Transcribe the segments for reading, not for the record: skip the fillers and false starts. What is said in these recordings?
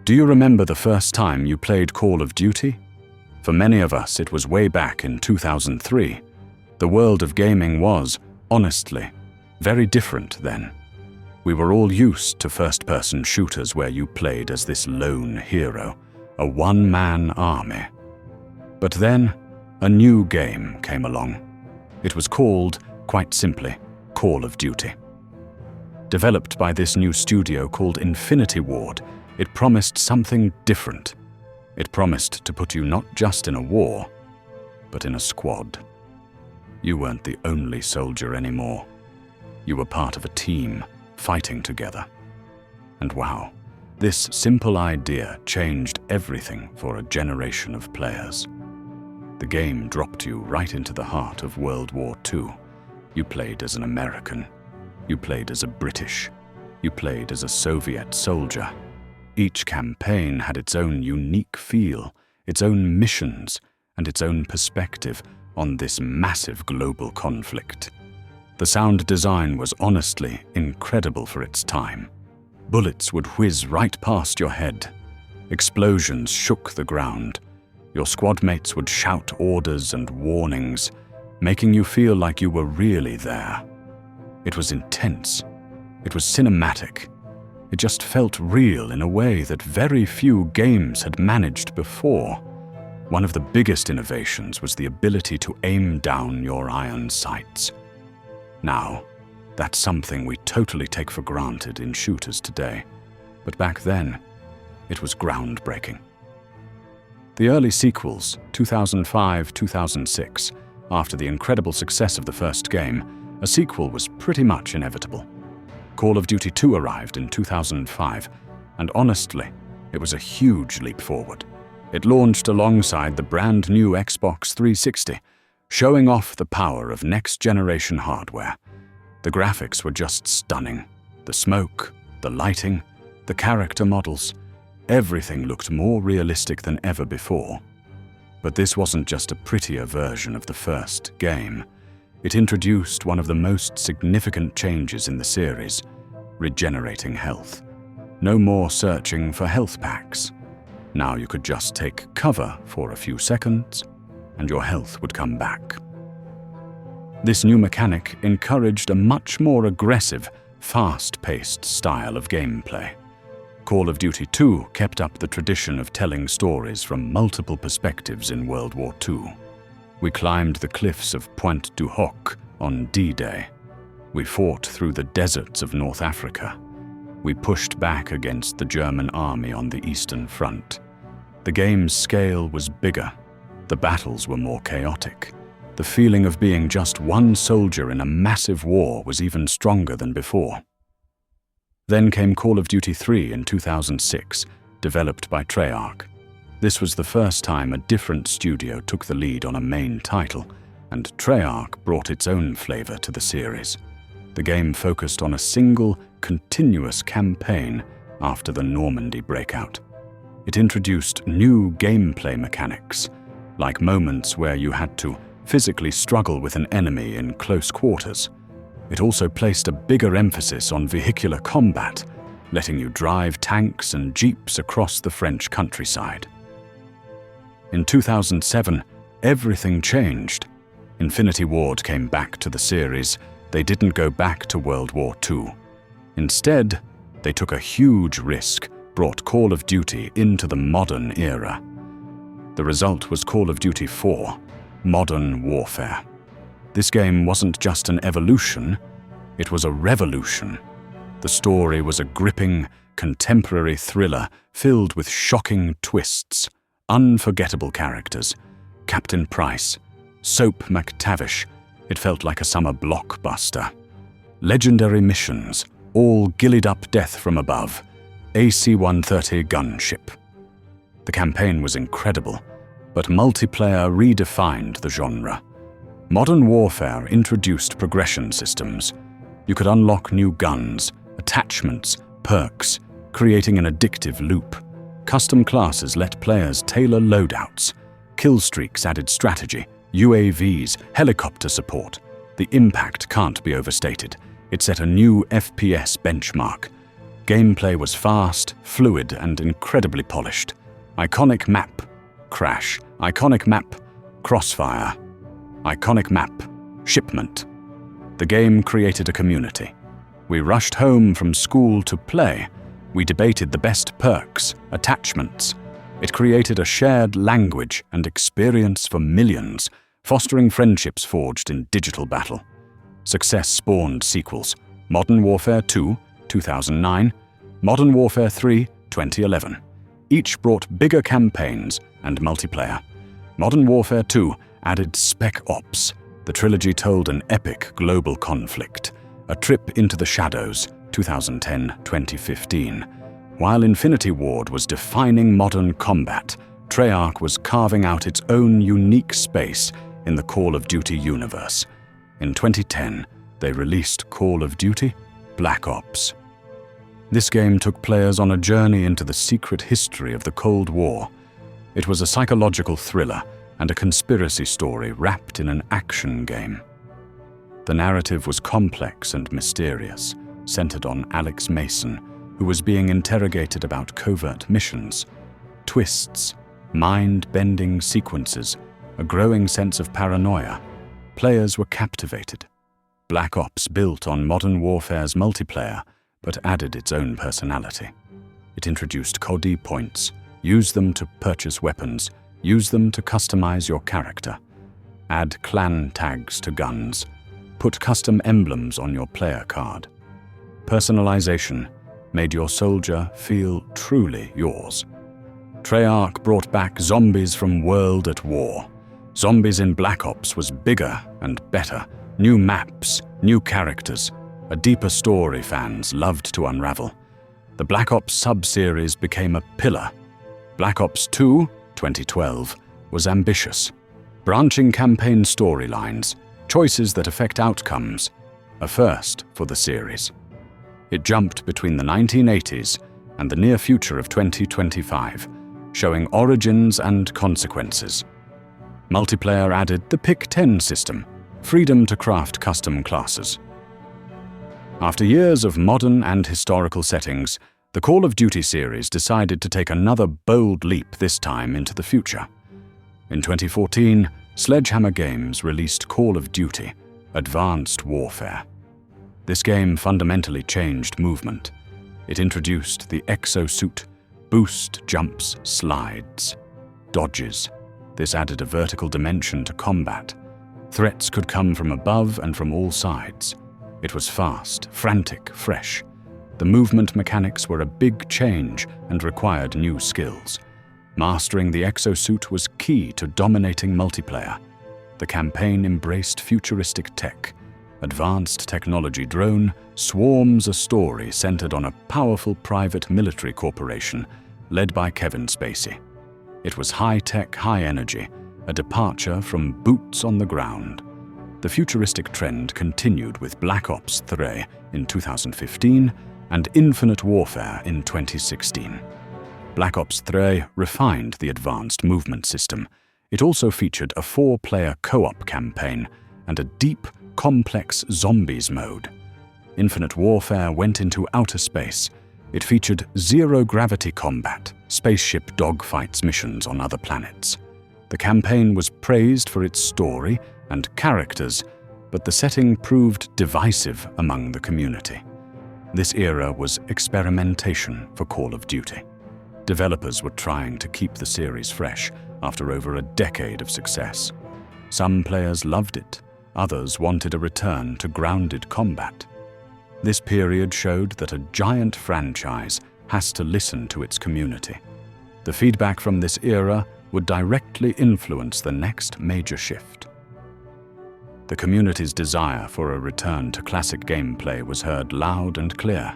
Do you remember the first time you played Call of Duty? For many of us, it was way back in 2003. The world of gaming was, honestly, very different then. We were all used to first-person shooters where you played as this lone hero, a one-man army. But then, a new game came along. It was called, quite simply, Call of Duty. Developed by this new studio called Infinity Ward, it promised something different. It promised to put you not just in a war, but in a squad. You weren't the only soldier anymore. You were part of a team, fighting together. And wow, this simple idea changed everything for a generation of players. The game dropped you right into the heart of World War II. You played as an American. You played as a British. You played as a Soviet soldier. Each campaign had its own unique feel, its own missions, and its own perspective on this massive global conflict. The sound design was honestly incredible for its time. Bullets would whiz right past your head. Explosions shook the ground. Your squad mates would shout orders and warnings, making you feel like you were really there. It was intense. It was cinematic. It just felt real in a way that very few games had managed before. One of the biggest innovations was the ability to aim down your iron sights. Now, that's something we totally take for granted in shooters today. But back then, it was groundbreaking. The early sequels, 2005, 2006, after the incredible success of the first game, a sequel was pretty much inevitable. Call of Duty 2 arrived in 2005, and honestly, it was a huge leap forward. It launched alongside the brand new Xbox 360, showing off the power of next-generation hardware. The graphics were just stunning. The smoke, the lighting, the character models, everything looked more realistic than ever before. But this wasn't just a prettier version of the first game. It introduced one of the most significant changes in the series, regenerating health. No more searching for health packs. Now you could just take cover for a few seconds, and your health would come back. This new mechanic encouraged a much more aggressive, fast-paced style of gameplay. Call of Duty 2 kept up the tradition of telling stories from multiple perspectives in World War II. We climbed the cliffs of Pointe du Hoc on D-Day. We fought through the deserts of North Africa. We pushed back against the German army on the Eastern Front. The game's scale was bigger. The battles were more chaotic. The feeling of being just one soldier in a massive war was even stronger than before. Then came Call of Duty 3 in 2006, developed by Treyarch. This was the first time a different studio took the lead on a main title, and Treyarch brought its own flavor to the series. The game focused on a single, continuous campaign after the Normandy breakout. It introduced new gameplay mechanics, like moments where you had to physically struggle with an enemy in close quarters. It also placed a bigger emphasis on vehicular combat, letting you drive tanks and jeeps across the French countryside. In 2007, everything changed. Infinity Ward came back to the series. They didn't go back to World War II. Instead, they took a huge risk, brought Call of Duty into the modern era. The result was Call of Duty 4, Modern Warfare. This game wasn't just an evolution, it was a revolution. The story was a gripping, contemporary thriller filled with shocking twists, unforgettable characters. Captain Price, Soap McTavish, it felt like a summer blockbuster. Legendary missions, all gillied-up death from above, AC-130 gunship. The campaign was incredible, but multiplayer redefined the genre. Modern Warfare introduced progression systems. You could unlock new guns, attachments, perks, creating an addictive loop. Custom classes let players tailor loadouts. Kill streaks added strategy, UAVs, helicopter support. The impact can't be overstated. It set a new FPS benchmark. Gameplay was fast, fluid, and incredibly polished. Iconic map, crash. Iconic map, crossfire. Iconic map, shipment. The game created a community. We rushed home from school to play. We debated the best perks, attachments. It created a shared language and experience for millions, fostering friendships forged in digital battle. Success spawned sequels: Modern Warfare 2, 2009, Modern Warfare 3, 2011. Each brought bigger campaigns and multiplayer. Modern Warfare 2 added Spec Ops. The trilogy told an epic global conflict. A Trip into the Shadows, 2010-2015. While Infinity Ward was defining modern combat, Treyarch was carving out its own unique space in the Call of Duty universe. In 2010, they released Call of Duty: Black Ops. This game took players on a journey into the secret history of the Cold War. It was a psychological thriller and a conspiracy story wrapped in an action game. The narrative was complex and mysterious, centered on Alex Mason, who was being interrogated about covert missions. Twists, mind-bending sequences, a growing sense of paranoia. Players were captivated. Black Ops built on Modern Warfare's multiplayer, but added its own personality. It introduced COD points, used them to purchase weapons, used them to customize your character. Add clan tags to guns. Put custom emblems on your player card. Personalization made your soldier feel truly yours. Treyarch brought back zombies from World at War. Zombies in Black Ops was bigger and better. New maps, new characters, a deeper story fans loved to unravel. The Black Ops sub-series became a pillar. Black Ops 2, 2012, was ambitious. Branching campaign storylines, choices that affect outcomes, a first for the series. It jumped between the 1980s and the near future of 2025, showing origins and consequences. Multiplayer added the Pick 10 system, freedom to craft custom classes. After years of modern and historical settings, the Call of Duty series decided to take another bold leap, this time into the future. In 2014, Sledgehammer Games released Call of Duty: Advanced Warfare. This game fundamentally changed movement. It introduced the exosuit, boost, jumps, slides, dodges. This added a vertical dimension to combat. Threats could come from above and from all sides. It was fast, frantic, fresh. The movement mechanics were a big change and required new skills. Mastering the exosuit was key to dominating multiplayer. The campaign embraced futuristic tech. Advanced technology drone swarms a story centered on a powerful private military corporation led by Kevin Spacey. It was high-tech, high-energy, a departure from boots on the ground. The futuristic trend continued with Black Ops 3 in 2015 and Infinite Warfare in 2016. Black Ops 3 refined the advanced movement system. It also featured a 4-player co-op campaign and a deep, complex zombies mode. Infinite Warfare went into outer space. It featured zero-gravity combat, spaceship dogfights missions on other planets. The campaign was praised for its story and characters, but the setting proved divisive among the community. This era was experimentation for Call of Duty. Developers were trying to keep the series fresh after over a decade of success. Some players loved it, others wanted a return to grounded combat. This period showed that a giant franchise has to listen to its community. The feedback from this era would directly influence the next major shift. The community's desire for a return to classic gameplay was heard loud and clear.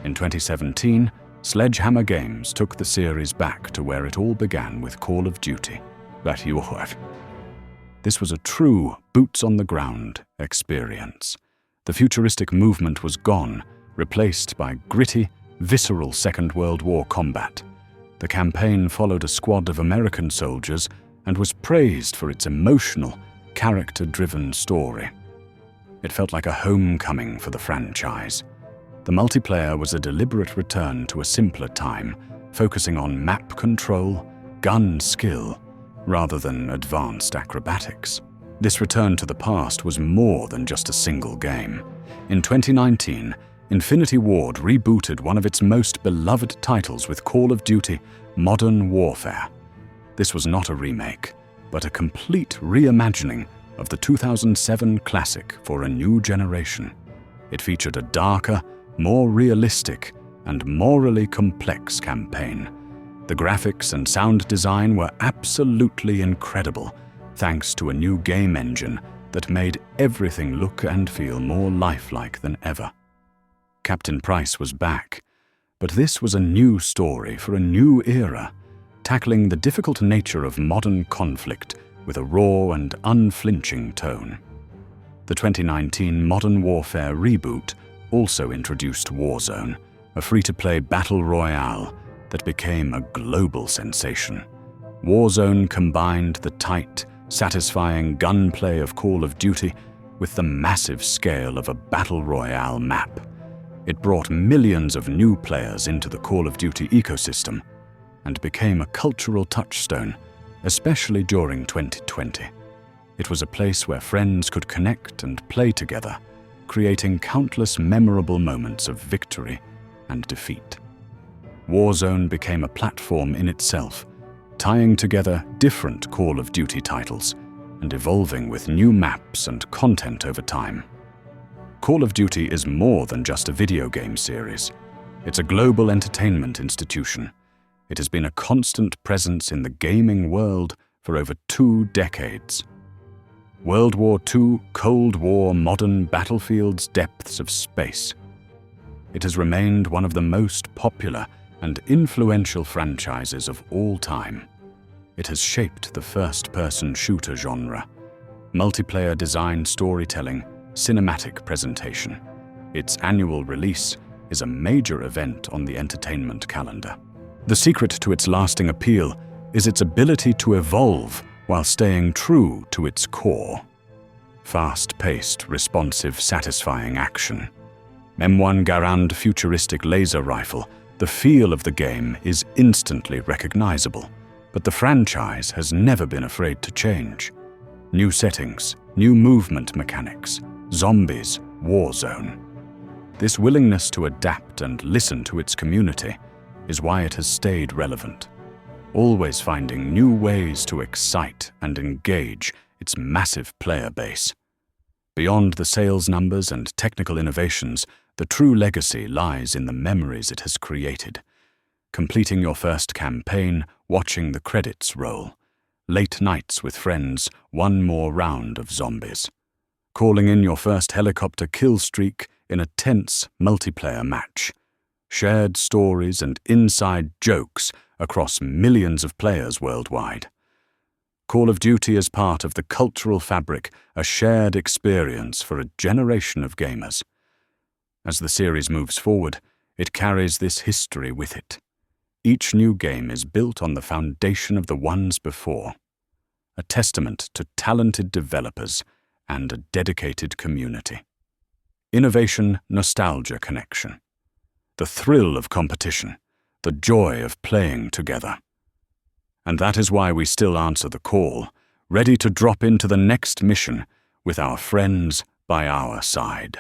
In 2017, Sledgehammer Games took the series back to where it all began with Call of Duty: Black Ops. This was a true boots-on-the-ground experience. The futuristic movement was gone, replaced by gritty, visceral Second World War combat. The campaign followed a squad of American soldiers and was praised for its emotional, character-driven story. It felt like a homecoming for the franchise. The multiplayer was a deliberate return to a simpler time, focusing on map control, gun skill, rather than advanced acrobatics. This return to the past was more than just a single game. In 2019, Infinity Ward rebooted one of its most beloved titles with Call of Duty: Modern Warfare. This was not a remake, but a complete reimagining of the 2007 classic for a new generation. It featured a darker, more realistic, and morally complex campaign. The graphics and sound design were absolutely incredible, thanks to a new game engine that made everything look and feel more lifelike than ever. Captain Price was back, but this was a new story for a new era, tackling the difficult nature of modern conflict with a raw and unflinching tone. The 2019 Modern Warfare reboot also introduced Warzone, a free-to-play battle royale that became a global sensation. Warzone combined the tight, satisfying gunplay of Call of Duty with the massive scale of a battle royale map. It brought millions of new players into the Call of Duty ecosystem and became a cultural touchstone, especially during 2020. It was a place where friends could connect and play together, creating countless memorable moments of victory and defeat. Warzone became a platform in itself, tying together different Call of Duty titles and evolving with new maps and content over time. Call of Duty is more than just a video game series. It's a global entertainment institution. It has been a constant presence in the gaming world for over 2 decades. World War II, Cold War, modern battlefields, depths of space. It has remained one of the most popular and influential franchises of all time. It has shaped the first-person shooter genre, multiplayer design, storytelling, cinematic presentation. Its annual release is a major event on the entertainment calendar. The secret to its lasting appeal is its ability to evolve while staying true to its core. Fast-paced, responsive, satisfying action. M1 Garand futuristic laser rifle. The feel of the game is instantly recognizable, but the franchise has never been afraid to change. New settings, new movement mechanics, zombies, Warzone. This willingness to adapt and listen to its community is why it has stayed relevant, always finding new ways to excite and engage its massive player base. Beyond the sales numbers and technical innovations, the true legacy lies in the memories it has created. Completing your first campaign, watching the credits roll. Late nights with friends, one more round of zombies. Calling in your first helicopter kill streak in a tense multiplayer match. Shared stories and inside jokes across millions of players worldwide. Call of Duty is part of the cultural fabric, a shared experience for a generation of gamers. As the series moves forward, it carries this history with it. Each new game is built on the foundation of the ones before, a testament to talented developers and a dedicated community. Innovation, nostalgia connection. The thrill of competition, the joy of playing together. And that is why we still answer the call, ready to drop into the next mission with our friends by our side.